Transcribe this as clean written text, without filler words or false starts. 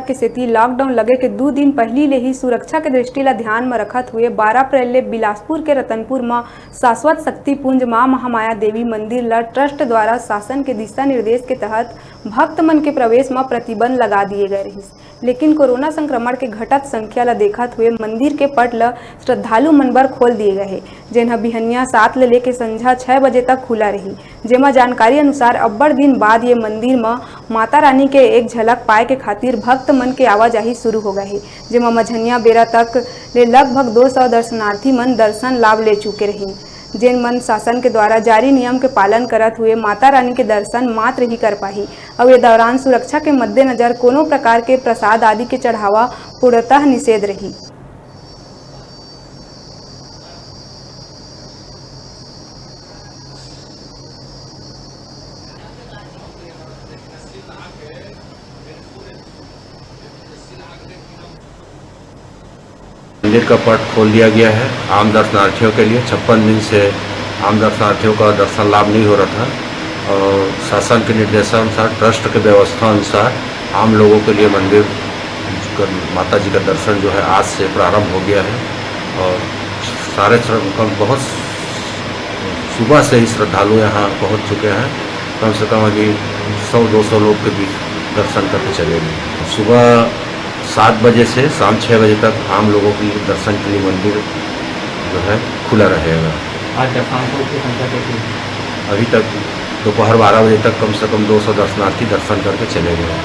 के सेती लॉकडाउन लगे के 2 दिन पहले ले ही सुरक्षा के दृष्टि ला ध्यान में रखत हुए 12 अप्रैल ले बिलासपुर के रतनपुर में शाश्वत शक्ति पुंज मां महामाया देवी मंदिर ला ट्रस्ट द्वारा शासन के दिशा निर्देश के तहत भक्त मन के प्रवेश में प्रतिबंध लगा दिए गए रही। लेकिन कोरोना संक्रमण के घटत संख्या ला देखत हुए मंदिर के पट ला श्रद्धालु मनबर खोल दिए गए, जिन्हें बिहनिया 7 ले लेके संझा 6 बजे तक खुला रही। जेमा जानकारी अनुसार अब्बड़ दिन बाद ये मंदिर में माता रानी के एक झलक पाए के खातिर भक्त मन के आवाजाही शुरू हो गई, जेमा मझनिया बेरा तक ले लगभग 200 दर्शनार्थी मन दर्शन लाभ ले चुके रही। जिन मन शासन के द्वारा जारी नियम के पालन करत हुए माता रानी के दर्शन मात्र ही कर पाही। अब ये दौरान सुरक्षा के मद्देनजर कोनो प्रकार के प्रसाद आदि के चढ़ावा पूर्णतः निषेध रही। मंदिर का पट खोल दिया गया है आम दर्शनार्थियों के लिए। 56 दिन से आम दर्शनार्थियों का दर्शन लाभ नहीं हो रहा था और शासन के निर्देशानुसार ट्रस्ट के व्यवस्था अनुसार आम लोगों के लिए मंदिर माता जी का दर्शन जो है आज से प्रारंभ हो गया है और सारे बहुत सुबह से ही श्रद्धालु यहाँ पहुँच चुके हैं। कम से कम अभी 100-200 लोग के बीच दर्शन करके चले गए। सुबह 7 बजे से शाम 6 बजे तक आम लोगों के लिए दर्शन के लिए मंदिर जो है खुला रहेगा। आज दर्शनार्थियों की संख्या कैसी है? अभी तक दोपहर 12 बजे तक कम से कम 200 दर्शनार्थी दर्शन करके चले गए।